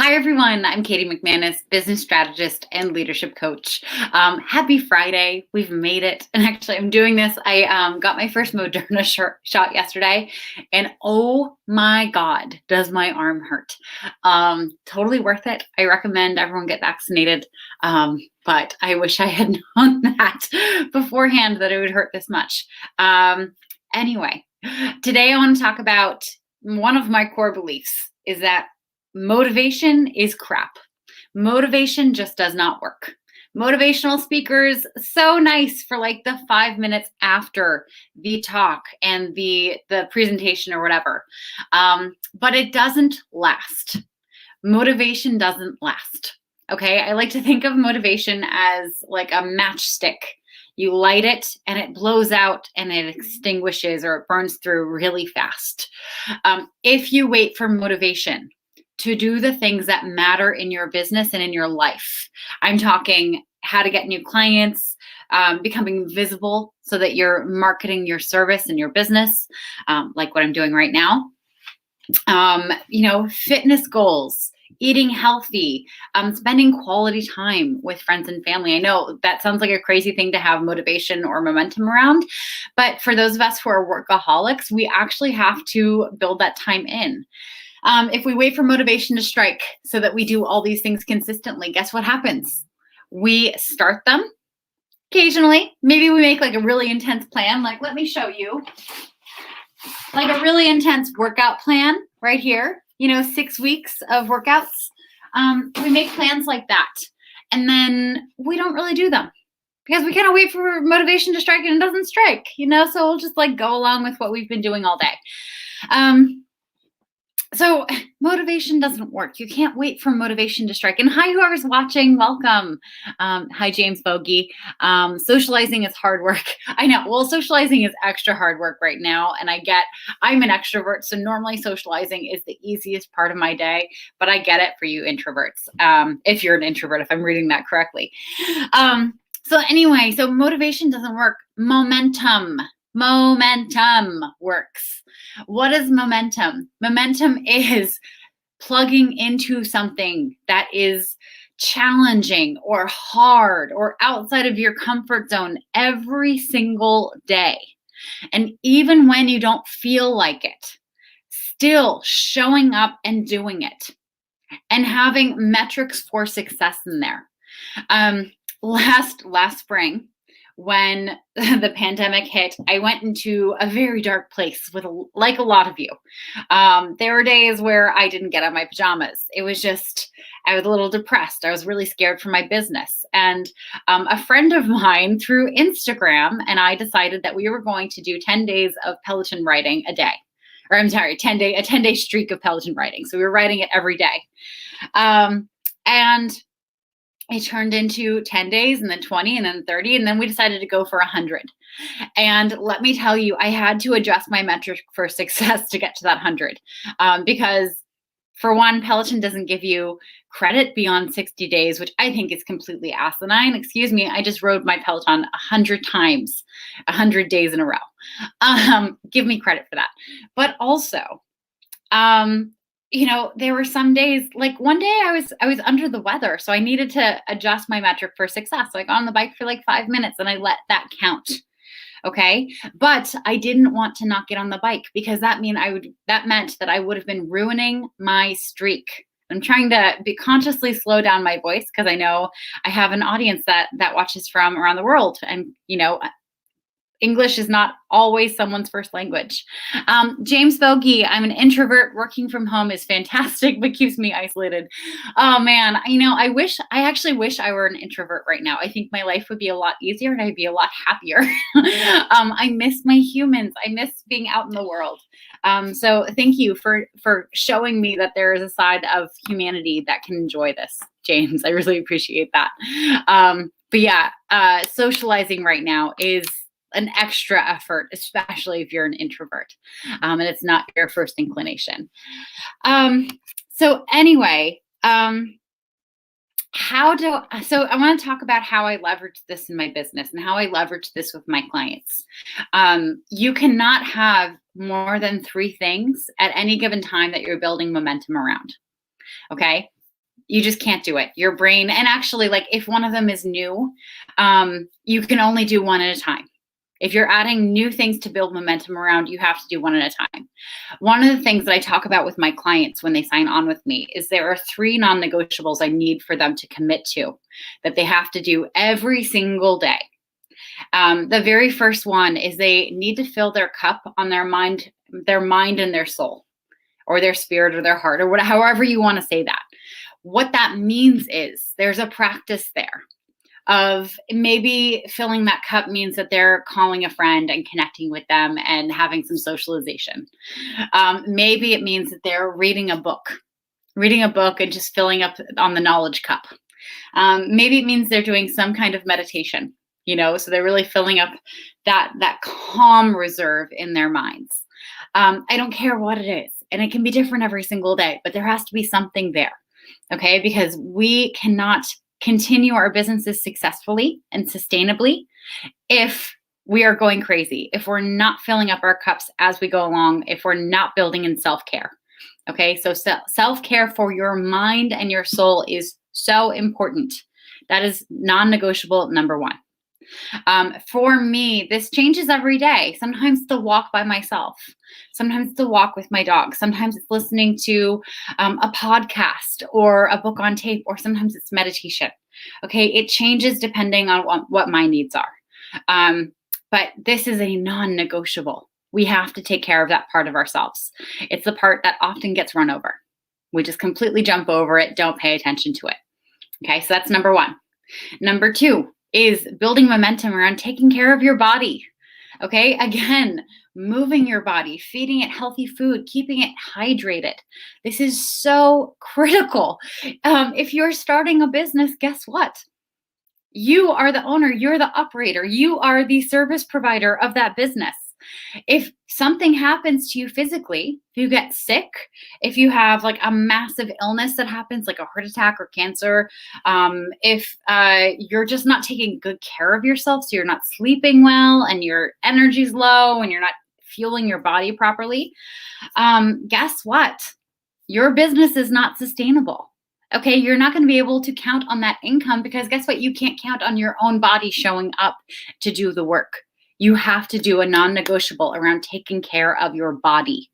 Hi, everyone. I'm Katie McManus, business strategist and leadership coach. Happy Friday. We've made it. And actually, I'm doing this. I got my first Moderna shot yesterday. And oh my God, does my arm hurt. Totally worth it. I recommend everyone get vaccinated. But I wish I had known that beforehand that it would hurt this much. Anyway, today I want to talk about one of my core beliefs is that motivation is crap. Motivation just does not work. Motivational speakers, so nice for like the 5 minutes after the talk and the presentation or whatever. But it doesn't last. Motivation doesn't last. Okay, I like to think of motivation as like a matchstick. You light it and it blows out and it extinguishes or it burns through really fast. If you wait for motivation to do the things that matter in your business and in your life, I'm talking how to get new clients, becoming visible so that you're marketing your service and your business, like what I'm doing right now. Fitness goals, eating healthy, spending quality time with friends and family. I know that sounds like a crazy thing to have motivation or momentum around, but for those of us who are workaholics, we actually have to build that time in. If we wait for motivation to strike so that we do all these things consistently, guess what happens? We start them occasionally. Maybe we make like a really intense plan. Like, let me show you. Like a really intense workout plan right here, 6 weeks of workouts. We make plans like that. And then we don't really do them because we kind of wait for motivation to strike and it doesn't strike, so we'll just like go along with what we've been doing all day. So motivation doesn't work. You can't wait for motivation to strike. And hi, whoever's watching, welcome. Hi, James Bogey. Socializing is hard work. I know. Well, socializing is extra hard work right now. And I'm an extrovert. So normally socializing is the easiest part of my day. But I get it for you introverts. If you're an introvert, if I'm reading that correctly. So motivation doesn't work. Momentum works. What is momentum? Momentum is plugging into something that is challenging or hard or outside of your comfort zone every single day. And even when you don't feel like it, still showing up and doing it and having metrics for success in there. Last spring, when the pandemic hit, I went into a very dark place like a lot of you. There were days where I didn't get out of my pajamas. It was just, I was a little depressed. I was really scared for my business. And a friend of mine through Instagram and I decided that we were going to do 10 days of Peloton writing a day. Or I'm sorry, a 10-day streak of Peloton writing. So we were writing it every day. And it turned into 10 days and then 20 and then 30. And then we decided to go for 100. And let me tell you, I had to adjust my metric for success to get to that 100. Because for one, Peloton doesn't give you credit beyond 60 days, which I think is completely asinine. Excuse me, I just rode my Peloton 100 times, 100 days in a row. Give me credit for that. But also, there were some days, like one day I was under the weather, so I needed to adjust my metric for success. So I got on the bike for like 5 minutes and I let that count. Okay. But I didn't want to not get on the bike because that meant that I would have been ruining my streak. I'm trying to consciously slow down my voice because I know I have an audience that watches from around the world. And, English is not always someone's first language. James Bogey, I'm an introvert. Working from home is fantastic, but keeps me isolated. Oh man, I actually wish I were an introvert right now. I think my life would be a lot easier and I'd be a lot happier. I miss my humans. I miss being out in the world. So thank you for showing me that there is a side of humanity that can enjoy this, James. I really appreciate that. But yeah, socializing right now is an extra effort, especially if you're an introvert and it's not your first inclination. So anyway, so I want to talk about how I leverage this in my business and how I leverage this with my clients. You cannot have more than 3 things at any given time that you're building momentum around. Okay. You just can't do it. Your brain, and actually, like if one of them is new, you can only do one at a time. If you're adding new things to build momentum around, you have to do one at a time. One of the things that I talk about with my clients when they sign on with me is there are 3 non-negotiables I need for them to commit to that they have to do every single day. The very first one is they need to fill their cup on their mind and their soul, or their spirit or their heart, or whatever, however you want to say that. What that means is there's a practice there of maybe filling that cup means that they're calling a friend and connecting with them and having some socialization. Maybe it means that they're reading a book and just filling up on the knowledge cup. Maybe it means they're doing some kind of meditation, so they're really filling up that calm reserve in their minds. I don't care what it is, and it can be different every single day, but there has to be something there, okay? Because we cannot continue our businesses successfully and sustainably if we are going crazy, if we're not filling up our cups as we go along, if we're not building in self-care. Okay, so self-care for your mind and your soul is so important. That is non-negotiable number 1. For me, this changes every day. Sometimes it's the walk by myself. Sometimes it's the walk with my dog. Sometimes it's listening to a podcast or a book on tape, or sometimes it's meditation. Okay, it changes depending on what my needs are. But this is a non-negotiable. We have to take care of that part of ourselves. It's the part that often gets run over. We just completely jump over it, don't pay attention to it. Okay, so that's number 1. Number 2 is building momentum around taking care of your body. Okay, again, moving your body, feeding it healthy food, keeping it hydrated. This is so critical. If you're starting a business, guess what? You are the owner, you're the operator, you are the service provider of that business. If something happens to you physically, if you get sick, if you have like a massive illness that happens, like a heart attack or cancer, if you're just not taking good care of yourself, so you're not sleeping well and your energy's low and you're not fueling your body properly, guess what? Your business is not sustainable. Okay, you're not going to be able to count on that income because guess what? You can't count on your own body showing up to do the work. You have to do a non-negotiable around taking care of your body.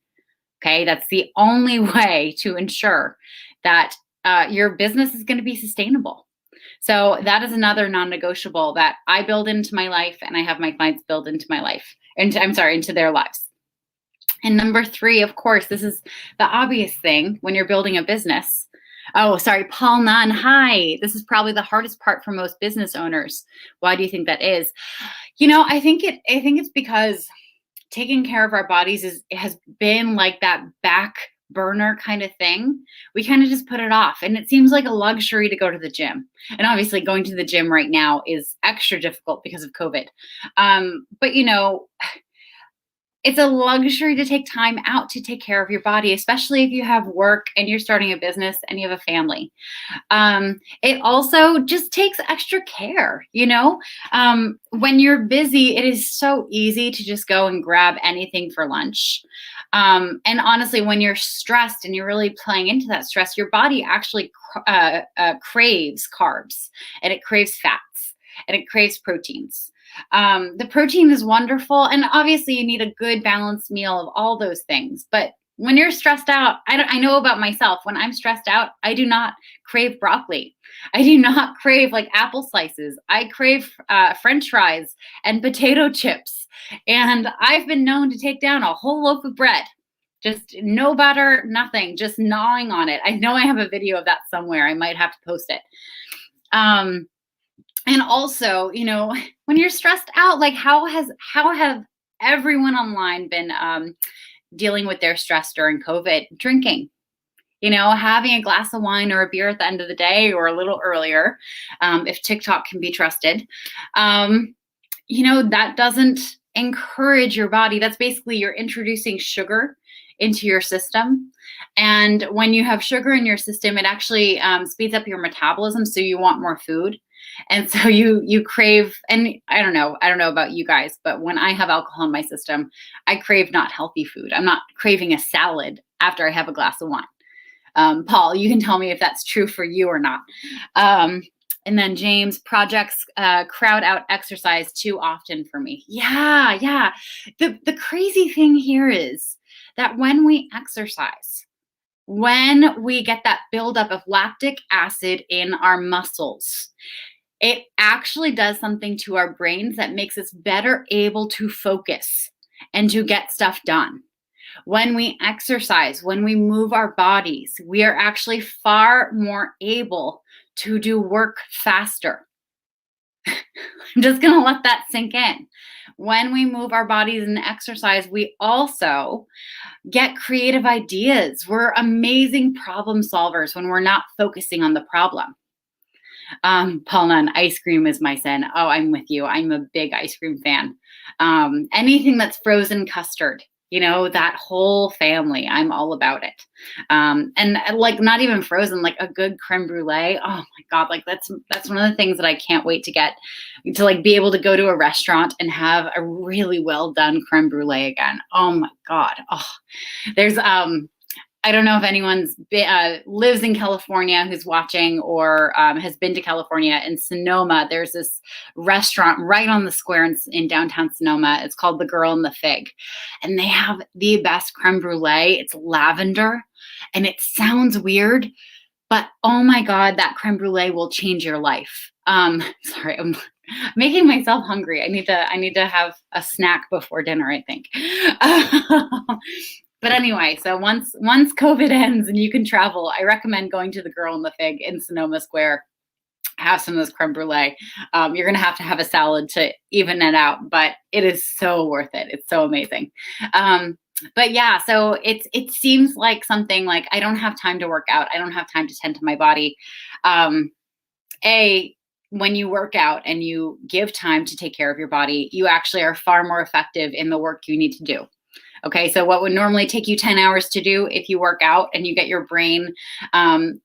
Okay, that's the only way to ensure that your business is going to be sustainable. So that is another non-negotiable that I build into my life, and I have my clients build into my life, into their lives. And number 3, of course, this is the obvious thing when you're building a business. Oh, sorry, Paul Nunn. Hi. This is probably the hardest part for most business owners. Why do you think that is? I think it's because taking care of our bodies has been like that back burner kind of thing. We kind of just put it off, and it seems like a luxury to go to the gym. And obviously going to the gym right now is extra difficult because of COVID. But it's a luxury to take time out to take care of your body, especially if you have work and you're starting a business and you have a family. It also just takes extra care. When you're busy, it is so easy to just go and grab anything for lunch. And honestly, when you're stressed and you're really playing into that stress, your body actually craves carbs, and it craves fats, and it craves proteins. The protein is wonderful, and obviously you need a good balanced meal of all those things. But when you're stressed out, I know about myself. When I'm stressed out, I do not crave broccoli. I do not crave like apple slices. I crave French fries and potato chips. And I've been known to take down a whole loaf of bread. Just no butter, nothing, just gnawing on it. I know I have a video of that somewhere. I might have to post it. And also, when you're stressed out, like how have everyone online been dealing with their stress during COVID? Drinking, having a glass of wine or a beer at the end of the day or a little earlier, if TikTok can be trusted. That doesn't encourage your body. That's basically you're introducing sugar into your system. And when you have sugar in your system, it actually speeds up your metabolism. So you want more food. And so you crave, and I don't know about you guys, but when I have alcohol in my system, I crave not healthy food. I'm not craving a salad after I have a glass of wine. Paul, you can tell me if that's true for you or not. And then James, projects crowd out exercise too often for me. Yeah, yeah. The crazy thing here is that when we exercise, when we get that buildup of lactic acid in our muscles, it actually does something to our brains that makes us better able to focus and to get stuff done. When we exercise, when we move our bodies, we are actually far more able to do work faster. I'm just going to let that sink in. When we move our bodies and exercise, we also get creative ideas. We're amazing problem solvers when we're not focusing on the problem. Paul Nunn, ice cream is my sin. Oh, I'm with you. I'm a big ice cream fan. Anything that's frozen custard, that whole family, I'm all about it. And like not even frozen, like a good creme brulee. Oh my God, like that's one of the things that I can't wait to get to, like be able to go to a restaurant and have a really well done creme brulee again. Oh my God. Oh, there's I don't know if anyone's lives in California who's watching or has been to California. In Sonoma, there's this restaurant right on the square in downtown Sonoma. It's called The Girl and the Fig. And they have the best creme brulee. It's lavender. And it sounds weird, but oh my God, that creme brulee will change your life. Sorry, I'm making myself hungry. I need to have a snack before dinner, I think. But anyway, so once COVID ends and you can travel, I recommend going to the Girl and the Fig in Sonoma Square. Have some of this creme brulee. You're going to have a salad to even it out, but it is so worth it. It's so amazing. But yeah, so it seems like something like I don't have time to work out. I don't have time to tend to my body. When you work out and you give time to take care of your body, you actually are far more effective in the work you need to do. Okay, so what would normally take you 10 hours to do, if you work out and you get your brain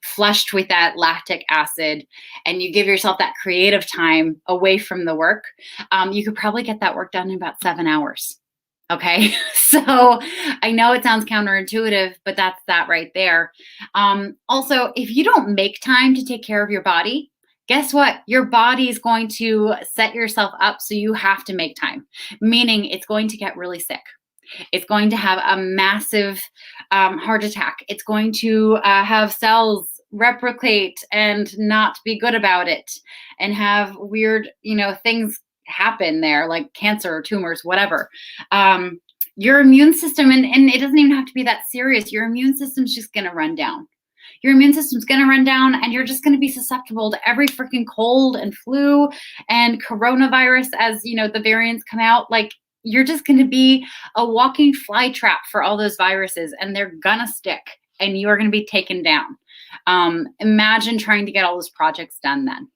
flushed with that lactic acid and you give yourself that creative time away from the work, you could probably get that work done in about 7 hours. Okay, so I know it sounds counterintuitive, but that's that right there. Also, if you don't make time to take care of your body, guess what? Your body is going to set yourself up so you have to make time, meaning it's going to get really sick. It's going to have a massive heart attack. It's going to have cells replicate and not be good about it and have weird, things happen there, like cancer or tumors, whatever. Your immune system, and it doesn't even have to be that serious. Your immune system's just going to run down. Your immune system's going to run down and you're just going to be susceptible to every freaking cold and flu and coronavirus as, the variants come out. Like, you're just going to be a walking fly trap for all those viruses and they're going to stick and you are going to be taken down. Imagine trying to get all those projects done then.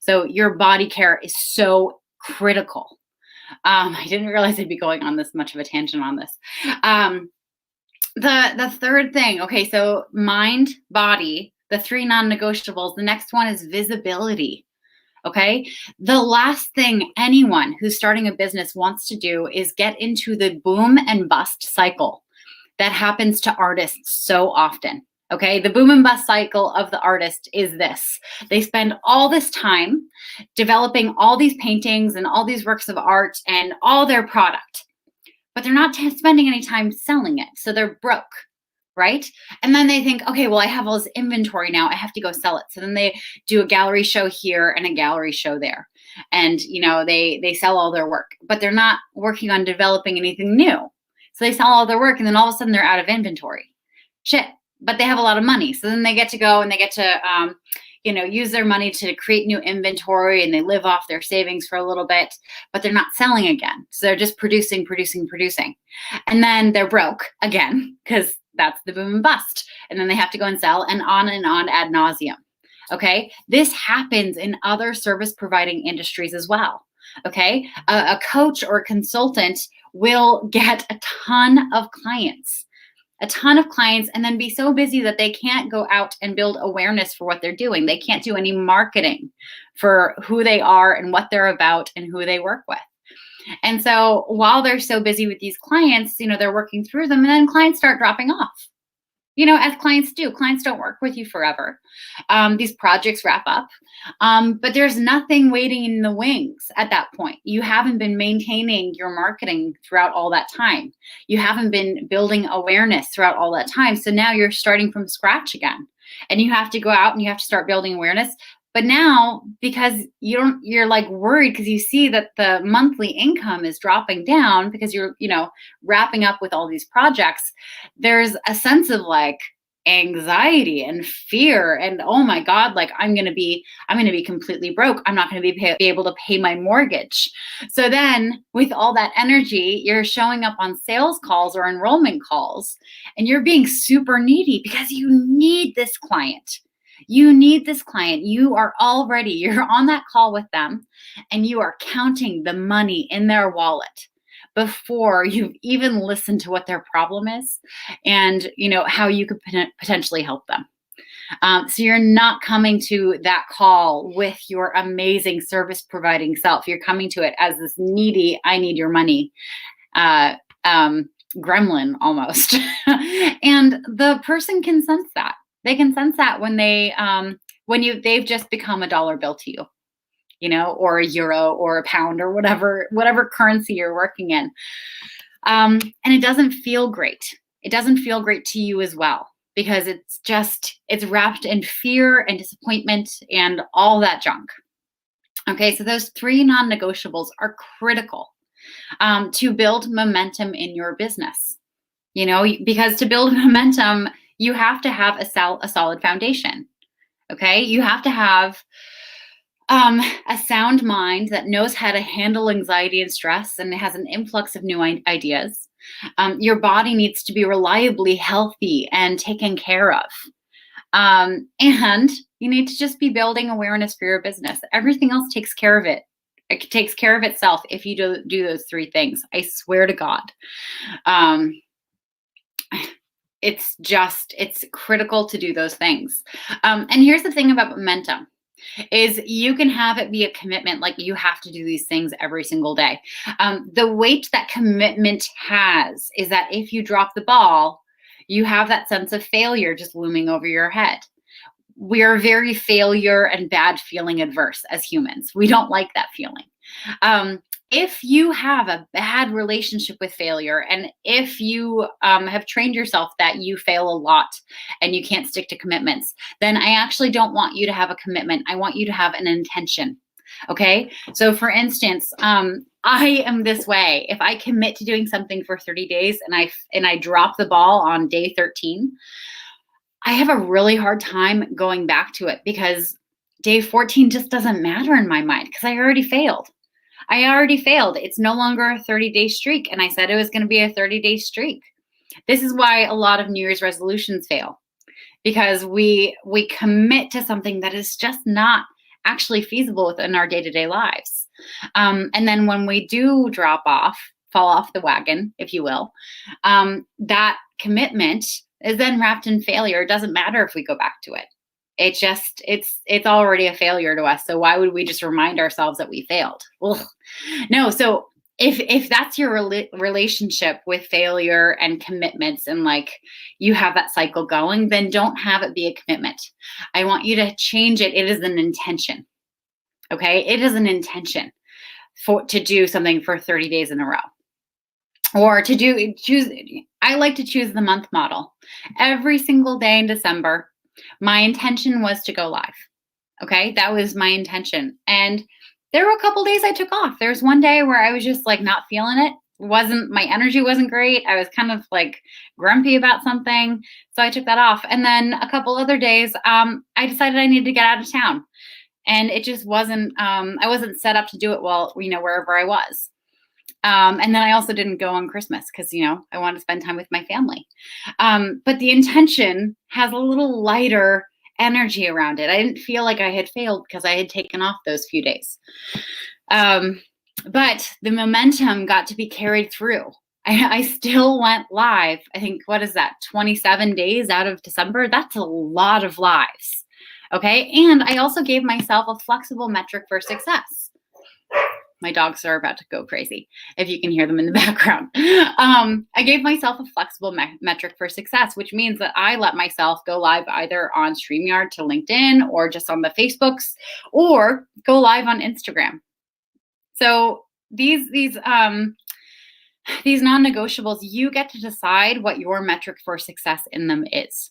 So your body care is so critical. I didn't realize I'd be going on this much of a tangent on this. The third thing, okay, so mind, body, the 3 non-negotiables. The next one is visibility. Okay. The last thing anyone who's starting a business wants to do is get into the boom and bust cycle that happens to artists so often. Okay. The boom and bust cycle of the artist is this. They spend all this time developing all these paintings and all these works of art and all their product, but they're not spending any time selling it. So they're broke. Right? And then they think, okay, well, I have all this inventory now. I have to go sell it. So then they do a gallery show here and a gallery show there. And, they sell all their work, but they're not working on developing anything new. So they sell all their work and then all of a sudden they're out of inventory. Shit. But they have a lot of money. So then they get to go and they get to, use their money to create new inventory and they live off their savings for a little bit, but they're not selling again. So they're just producing. And then they're broke again because that's the boom and bust. And then they have to go and sell and on ad nauseum. Okay. This happens in other service providing industries as well. Okay. A coach or a consultant will get a ton of clients and then be so busy that they can't go out and build awareness for what they're doing. They can't do any marketing for who they are and what they're about and who they work with. And so while they're so busy with these clients, they're working through them and then clients start dropping off. as clients do. Clients don't work with you forever. These projects wrap up, but there's nothing waiting in the wings at that point. You haven't been maintaining your marketing throughout all that time. You haven't been building awareness throughout all that time. So now you're starting from scratch again, and you have to go out and you have to start building awareness. But now, because you're like worried because you see that the monthly income is dropping down because you're, wrapping up with all these projects, there's a sense of like anxiety and fear and, oh my God, like I'm going to be completely broke. I'm not going to be able to pay my mortgage. So then with all that energy, you're showing up on sales calls or enrollment calls and you're being super needy because you need this client. You need this client. You're on that call with them and you are counting the money in their wallet before you've even listened to what their problem is and, how you could potentially help them. So you're not coming to that call with your amazing service providing self. You're coming to it as this needy, I need your money, gremlin almost. And the person can sense that. They can sense that when they've just become a dollar bill to you, or a euro or a pound or whatever currency you're working in. And it doesn't feel great. It doesn't feel great to you as well, because it's wrapped in fear and disappointment and all that junk. Okay, so those 3 non-negotiables are critical to build momentum in your business. Because to build momentum, you have to have a solid foundation. Okay, you have to have a sound mind that knows how to handle anxiety and stress and has an influx of new ideas. Your body needs to be reliably healthy and taken care of. And you need to just be building awareness for your business. Everything else takes care of it. It takes care of itself if you do those 3 things. I swear to God. It's critical to do those things. And here's the thing about momentum is you can have it be a commitment, like you have to do these things every single day. The weight that commitment has is that if you drop the ball, you have that sense of failure just looming over your head. We are very failure and bad feeling adverse as humans. We don't like that feeling. If you have a bad relationship with failure, and if you have trained yourself that you fail a lot and you can't stick to commitments, then I actually don't want you to have a commitment. I want you to have an intention. Okay. So for instance, I am this way. If I commit to doing something for 30 days and I drop the ball on day 13, I have a really hard time going back to it because day 14 just doesn't matter in my mind because I already failed. It's no longer a 30-day streak. And I said it was going to be a 30-day streak. This is why a lot of New Year's resolutions fail, because we commit to something that is just not actually feasible within our day-to-day lives. And then when we do fall off the wagon, if you will, that commitment is then wrapped in failure. It doesn't matter if we go back to it. It's already a failure to us. So why would we just remind ourselves that we failed? Ugh. No. So if that's your relationship with failure and commitments and like you have that cycle going, then don't have it be a commitment. I want you to change it. It is an intention. Okay. It is an intention to do something for 30 days in a row. Or I like to choose the month model. Every single day in December, my intention was to go live. Okay. That was my intention. And there were a couple days I took off. There was one day where I was just like not feeling it. My energy wasn't great. I was kind of like grumpy about something. So I took that off. And then a couple other days, I decided I needed to get out of town. And it just wasn't, I wasn't set up to do it well, wherever I was. And then I also didn't go on Christmas because, I wanted to spend time with my family. But the intention has a little lighter energy around it. I didn't feel like I had failed because I had taken off those few days. But the momentum got to be carried through. I still went live. I think, what is that? 27 days out of December. That's a lot of lives. Okay. And I also gave myself a flexible metric for success. my dogs are about to go crazy if you can hear them in the background. I gave myself a flexible metric for success, which means that I let myself go live either on StreamYard to LinkedIn or just on the Facebooks or go live on Instagram. So these non-negotiables, you get to decide what your metric for success in them is.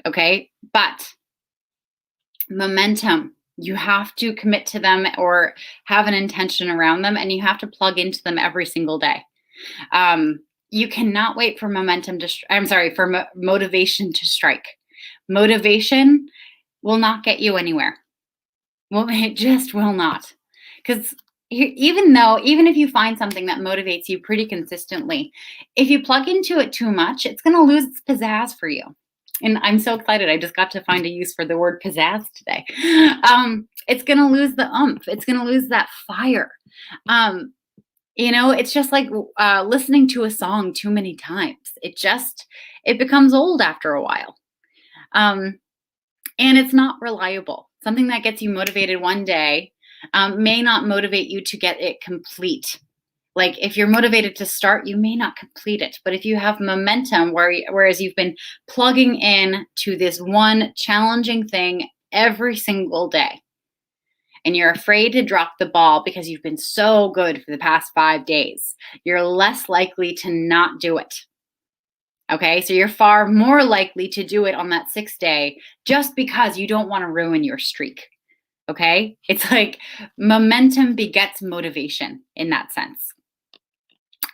Okay, but momentum, you have to commit to them or have an intention around them, and you have to plug into them every single day. You cannot wait for motivation to strike. Motivation will not get you anywhere. Well, it just will not. Because even if you find something that motivates you pretty consistently, if you plug into it too much, it's going to lose its pizzazz for you. And I'm so excited. I just got to find a use for the word pizzazz today. It's going to lose the oomph. It's going to lose that fire. It's just like listening to a song too many times. It becomes old after a while. And it's not reliable. Something that gets you motivated one day may not motivate you to get it complete. Like if you're motivated to start, you may not complete it. But if you have momentum, whereas you've been plugging in to this one challenging thing every single day, and you're afraid to drop the ball because you've been so good for the past 5 days, you're less likely to not do it. Okay, so you're far more likely to do it on that 6th day just because you don't want to ruin your streak. Okay, it's like momentum begets motivation in that sense.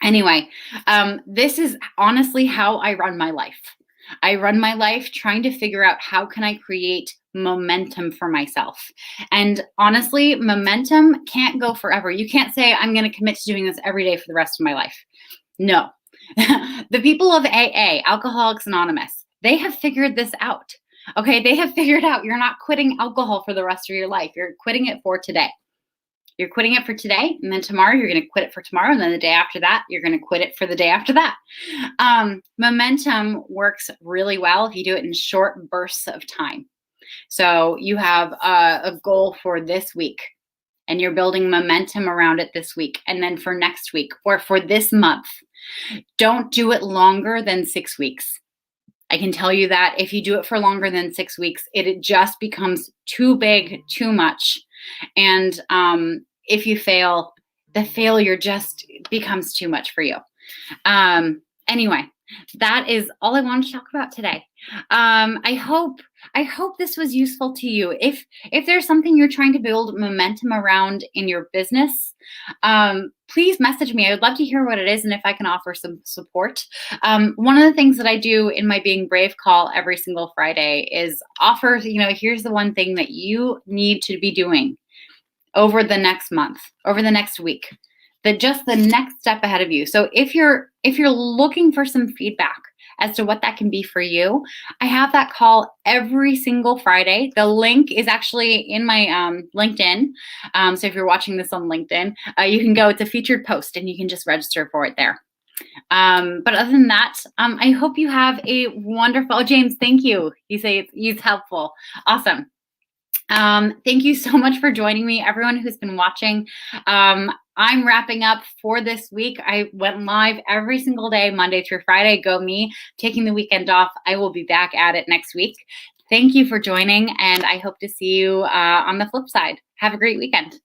Anyway, this is honestly how I run my life. I run my life trying to figure out how can I create momentum for myself. And honestly, momentum can't go forever. You can't say, I'm going to commit to doing this every day for the rest of my life. No. The people of AA, Alcoholics Anonymous, they have figured this out. Okay, they have figured out you're not quitting alcohol for the rest of your life. You're quitting it for today. You're quitting it for today, and then tomorrow you're going to quit it for tomorrow, and then the day after that, you're going to quit it for the day after that. Momentum works really well if you do it in short bursts of time. So you have a goal for this week, and you're building momentum around it this week, and then for next week or for this month. Don't do it longer than 6 weeks. I can tell you that if you do it for longer than 6 weeks, it just becomes too big, too much. And if you fail, the failure just becomes too much for you. Anyway, that is all I wanted to talk about today. I hope this was useful to you. If there's something you're trying to build momentum around in your business, please message me. I would love to hear what it is and if I can offer some support. One of the things that I do in my Being Brave call every single Friday is offer, here's the one thing that you need to be doing over the next month, over the next week, just the next step ahead of you. So if you're looking for some feedback as to what that can be for you, I have that call every single Friday. The link is actually in my LinkedIn. So if you're watching this on LinkedIn, you can go, it's a featured post and you can just register for it there. But other than that, I hope you have a wonderful, James, thank you. You say it's helpful. Awesome. Thank you so much for joining me, everyone who's been watching. I'm wrapping up for this week. I went live every single day, Monday through Friday. Go me, taking the weekend off. I will be back at it next week. Thank you for joining, and I hope to see you on the flip side. Have a great weekend.